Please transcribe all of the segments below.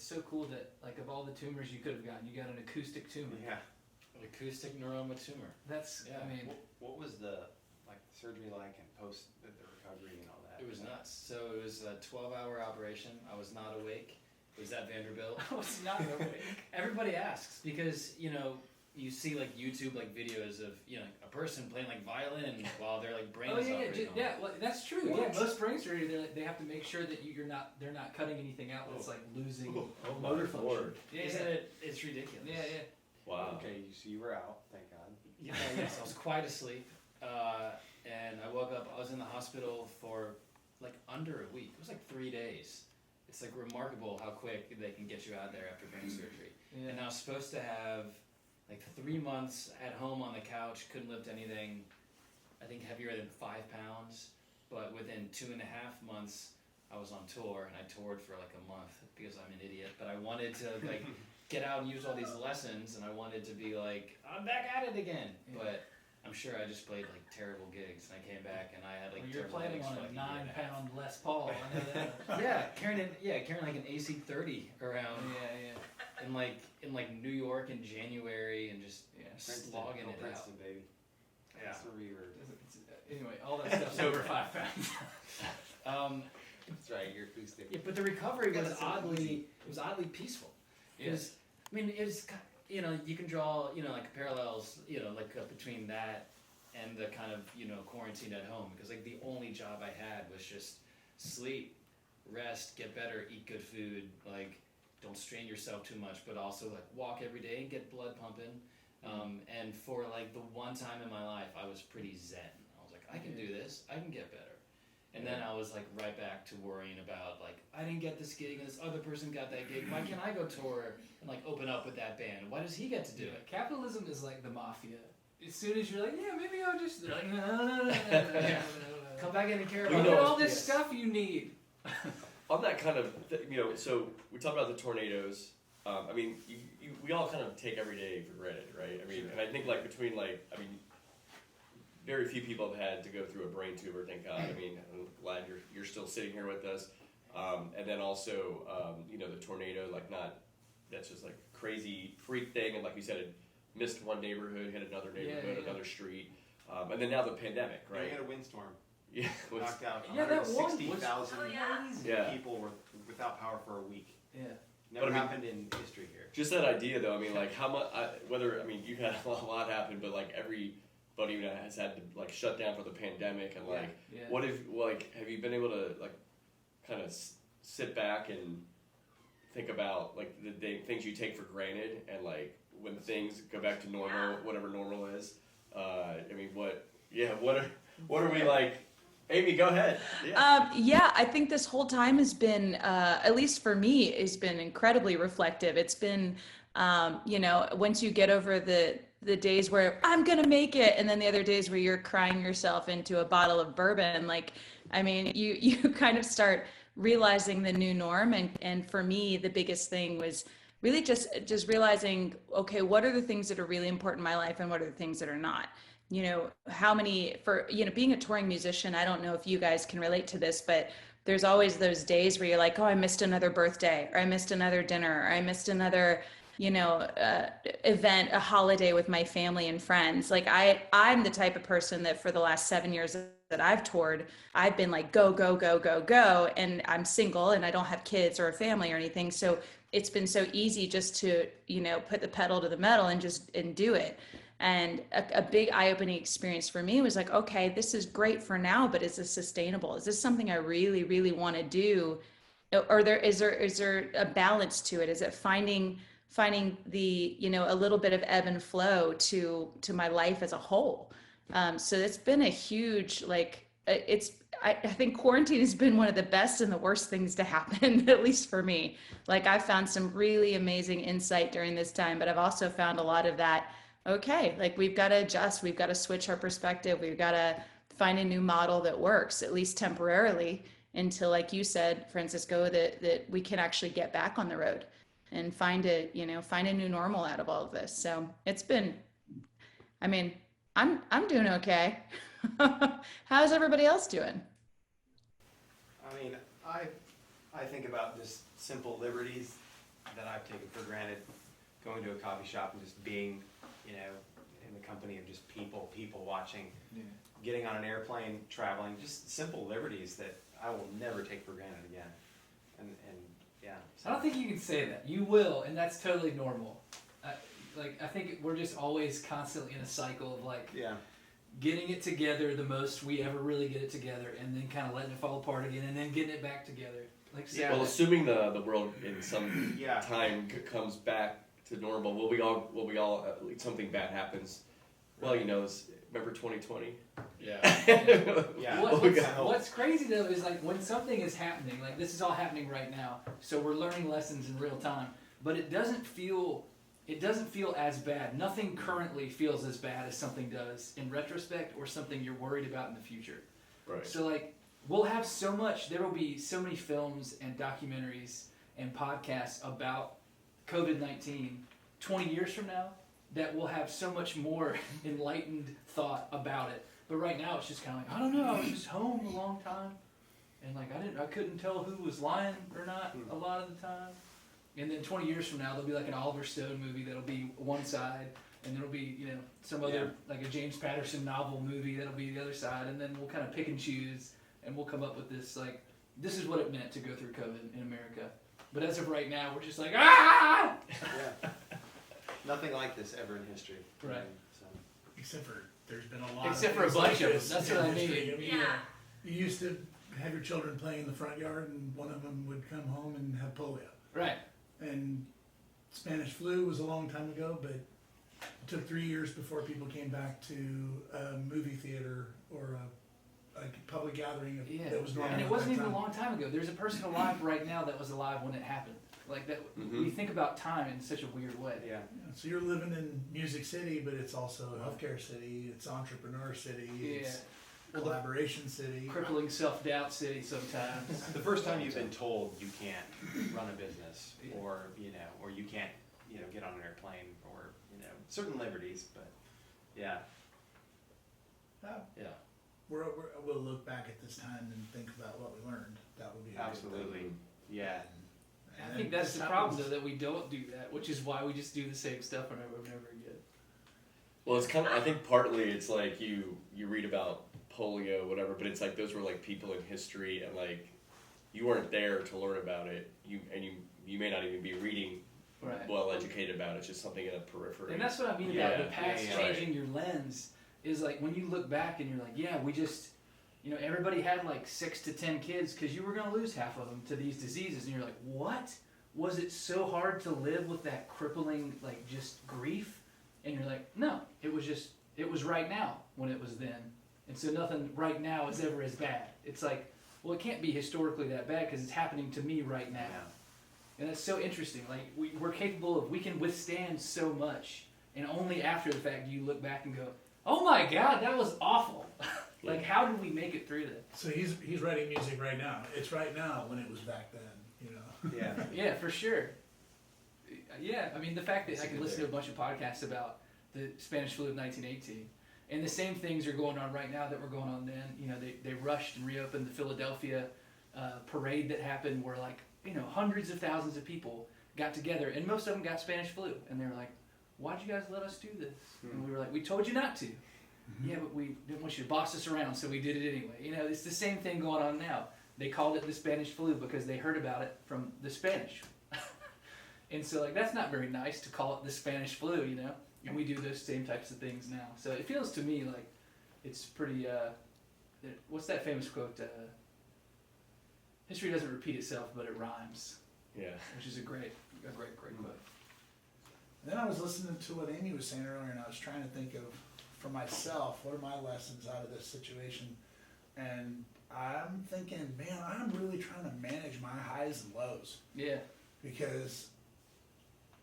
it's so cool that like of all the tumors you could have gotten, you got an acoustic tumor. Yeah. An acoustic neuroma tumor. That's, Yeah. I mean, What was the surgery like and post the recovery and all that? It was nuts. So it was a 12-hour operation. I was not awake. It was at Vanderbilt. I was not awake. Everybody asks because, you see like YouTube like videos of, a person playing like violin while their like brain Oh is yeah, operating. yeah. Well, that's true. What? Yeah, most brain surgery they have to make sure that they're not cutting anything out that's like losing Oh, motor my function. Lord. Yeah, Isn't yeah. it? It's ridiculous. Yeah, yeah. Wow. Okay, so you were out, thank God. Yeah, yes, I was quite asleep, and I woke up. I was in the hospital for like under a week. It was like 3 days. It's like remarkable how quick they can get you out there after brain surgery. Yeah. And I was supposed to have like 3 months at home on the couch, couldn't lift anything, I think heavier than 5 pounds. But within 2.5 months, I was on tour, and I toured for like a month because I'm an idiot. But I wanted to like get out and use all these lessons, and I wanted to be like, I'm back at it again. Yeah. But I'm sure I just played like terrible gigs, and I came back and I had like Well, you're terrible planning gigs on for, a like, year and 9-pound Les Paul. I know that. carrying like an AC-30 around Yeah, in like New York in January, and just Princeton, slogging oh, it Princeton, out. baby. Yeah. That's the reverb. Anyway, all that stuff's over 5 pounds. That's right, you're acoustic. Yeah, but the recovery Yeah, was that's oddly peaceful. Because I mean, it was you can draw like parallels like between that and the kind of quarantine at home, because like the only job I had was just sleep, rest, get better, eat good food, like don't strain yourself too much, but also like walk every day and get blood pumping. And for like the one time in my life, I was pretty zen. I was like, I can do this, I can get better. And then I was like right back to worrying about like, I didn't get this gig and this other person got that gig. Why can't I go tour and like open up with that band? Why does he get to do it? Capitalism is like the mafia. As soon as you're like, yeah, maybe I'll just, they're like, no. Come back in and care Well, about you Look know, at all this yes. stuff you need. On that kind of, so we talked about the tornadoes. I mean, we all kind of take every day for granted, right? I mean, and I think like between very few people have had to go through a brain tumor, thank God. I mean, I'm glad you're still sitting here with us. And then also, the tornado, that's just like crazy freak thing. And like you said, it missed one neighborhood, hit another neighborhood, another street. And then now the pandemic, Yeah, right? we had a windstorm. Yeah. Knocked out Yeah, that one was 160,000 Yeah. people were without power for a week. Yeah. Never But I mean- happened in history here. Just that idea, though. I mean, like how much? You've had a lot happen, but like everybody has had to like shut down for the pandemic, and like, Yeah. what if have you been able to like kind of sit back and think about like the things you take for granted, and like when things go back to normal, whatever normal is. I mean, what are we like? Amy, go ahead. Yeah, I think this whole time has been, at least for me, has been incredibly reflective. It's been, once you get over the days where I'm gonna make it, and then the other days where you're crying yourself into a bottle of bourbon, like, I mean, you kind of start realizing the new norm. And for me, the biggest thing was really just realizing, okay, what are the things that are really important in my life, and what are the things that are not? Being a touring musician, I don't know if you guys can relate to this, but there's always those days where you're like, oh, I missed another birthday, or I missed another dinner, or I missed another, event, a holiday with my family and friends. Like I'm the type of person that for the last 7 years that I've toured, I've been like, go, go, go, go, go. And I'm single and I don't have kids or a family or anything. So it's been so easy just to, put the pedal to the metal and do it. And a big eye-opening experience for me was like, okay, this is great for now, but is this sustainable? Is this something I really, really want to do? Or is there a balance to it? Is it finding the, a little bit of ebb and flow to my life as a whole? So it's been a huge, I think quarantine has been one of the best and the worst things to happen, at least for me. Like I found some really amazing insight during this time, but I've also found a lot of that, okay, like we've got to adjust, we've got to switch our perspective, we've got to find a new model that works, at least temporarily, until, like you said, Francisco, that we can actually get back on the road and find a new normal out of all of this. So it's been, I mean, I'm doing okay. How's everybody else doing? I mean, I think about just simple liberties that I've taken for granted, going to a coffee shop and just being, in the company of just people watching, getting on an airplane, traveling, just simple liberties that I will never take for granted again. And yeah. I don't think you can say that. You will, and that's totally normal. I think we're just always constantly in a cycle of getting it together the most we ever really get it together, and then kind of letting it fall apart again, and then getting it back together. Well, assuming the world in some time comes back to normal, will we all something bad happens? Well, remember 2020? Yeah. What's crazy though is when something is happening, this is all happening right now, so we're learning lessons in real time, but it doesn't feel as bad. Nothing currently feels as bad as something does in retrospect or something you're worried about in the future. Right. So we'll have there will be so many films and documentaries and podcasts about COVID-19 20 years from now that will have so much more enlightened thought about it. But right now it's just kind of I don't know, I was just home a long time, and I couldn't tell who was lying or not a lot of the time. And then 20 years from now there'll be an Oliver Stone movie that'll be one side, and there'll be some other a James Patterson novel movie that'll be the other side, and then we'll kind of pick and choose, and we'll come up with this this is what it meant to go through COVID in America. But as of right now, we're just ah! Yeah. Nothing like this ever in history. Right. Except for there's been a lot. Except for a bunch of them. That's what I mean. You used to have your children play in the front yard, and one of them would come home and have polio. Right. And Spanish flu was a long time ago, but it took 3 years before people came back to a movie theater or a public gathering that was normal. And it wasn't even a long time ago. There's a person alive right now that was alive when it happened. That. Mm-hmm. We think about time in such a weird way. Yeah. So you're living in Music City, but it's also a healthcare city. It's entrepreneur city. It's collaboration city. Crippling self-doubt city sometimes. The first time you've been told you can't run a business, or you can't, get on an airplane, or certain liberties, but yeah. We'll look back at this time and think about what we learned. That would be absolutely, yeah. I think that's the problem, though, that we don't do that, which is why we just do the same stuff over and over again. Well, it's kind of, I think partly it's you read about polio, whatever, but it's those were people in history, and you weren't there to learn about it. You may not even be reading well educated about it. It's just something in the periphery. And that's what I mean about the past changing your lens. Is when you look back and you're we just, everybody had 6 to 10 kids because you were going to lose half of them to these diseases, and you're what? Was it so hard to live with that crippling just grief? And you're no, it was right now when it was then, and so nothing right now is ever as bad. It's well, it can't be historically that bad because it's happening to me right now. And that's so interesting. We're capable of, we can withstand so much, and only after the fact do you look back and go, oh my God, that was awful. How did we make it through that? So he's writing music right now. It's right now when it was back then, Yeah. Yeah, for sure. Yeah, I mean, the fact that I can listen to a bunch of podcasts about the Spanish flu of 1918, and the same things are going on right now that were going on then. They rushed and reopened the Philadelphia parade that happened where hundreds of thousands of people got together, and most of them got Spanish flu, and they were why'd you guys let us do this? And we were we told you not to. Yeah, but we didn't want you to boss us around, so we did it anyway. It's the same thing going on now. They called it the Spanish flu because they heard about it from the Spanish. And so that's not very nice to call it the Spanish flu, and we do those same types of things now. So it feels to me it's pretty, what's that famous quote? History doesn't repeat itself, but it rhymes. Yeah. Which is a great quote. Then I was listening to what Amy was saying earlier, and I was trying to think of, for myself, what are my lessons out of this situation? And I'm thinking, man, I'm really trying to manage my highs and lows. Yeah. Because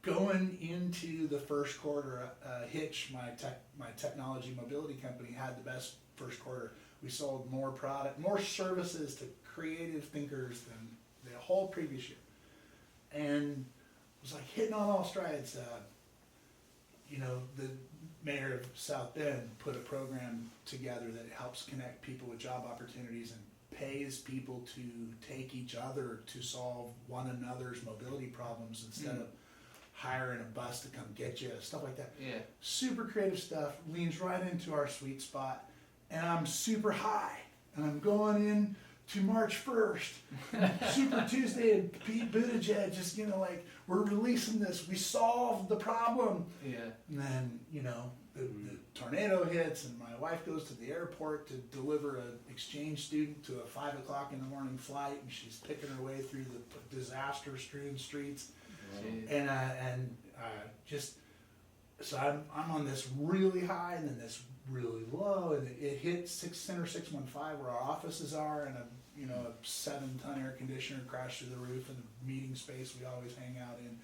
going into the first quarter, Hitch, my technology mobility company, had the best first quarter. We sold more product, more services to creative thinkers than the whole previous year. And it was hitting on all strides. The mayor of South Bend put a program together that helps connect people with job opportunities and pays people to take each other to solve one another's mobility problems instead of hiring a bus to come get you, stuff like that. Yeah. Super creative stuff, leans right into our sweet spot, and I'm super high, and I'm going in to March 1st, Super Tuesday, and Pete Buttigieg just, like, we're releasing this, we solved the problem. Yeah. And then, the tornado hits, and my wife goes to the airport to deliver an exchange student to a 5 o'clock in the morning flight, and she's picking her way through the disaster-strewn streets. Jeez. So I'm on this really high and then this really low, and it hit Center 615 where our offices are, and a 7-ton air conditioner crashed through the roof in the meeting space we always hang out in.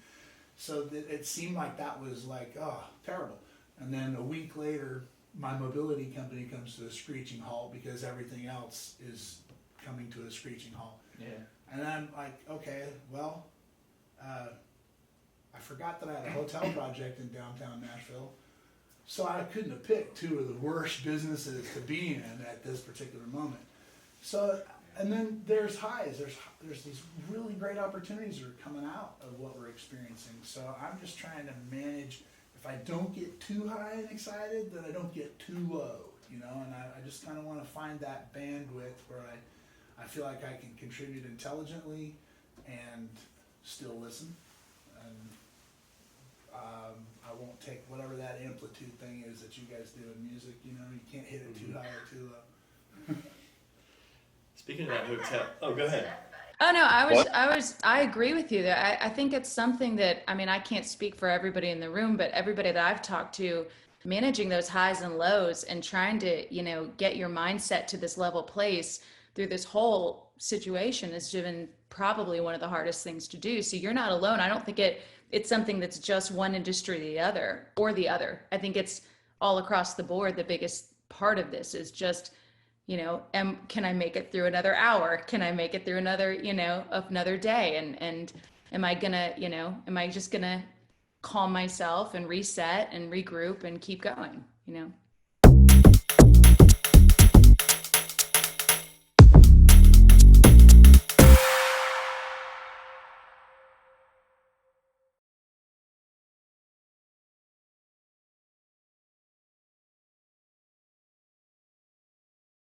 So it seemed like that was like, oh, terrible. And then a week later, my mobility company comes to a screeching halt because everything else is coming to a screeching halt. Yeah. And I'm like, okay, well, I forgot that I had a hotel project in downtown Nashville, so I couldn't have picked two of the worst businesses to be in at this particular moment. So, and then there's highs. There's these really great opportunities that are coming out of what we're experiencing. So I'm just trying to manage. If I don't get too high and excited, then I don't get too low, and I just kind of want to find that bandwidth where I feel like I can contribute intelligently and still listen. And I won't take whatever that amplitude thing is that you guys do in music. You can't hit it too high or too low. Speaking of that hotel, oh, go ahead. Oh no, I agree with you there. I think it's something that, I can't speak for everybody in the room, but everybody that I've talked to, managing those highs and lows and trying to, get your mindset to this level place through this whole situation has been probably one of the hardest things to do. So you're not alone. I don't think it's something that's just one industry or the other. I think it's all across the board. The biggest part of this is just, can I make it through another hour? Can I make it through another day? And am I just gonna calm myself and reset and regroup and keep going?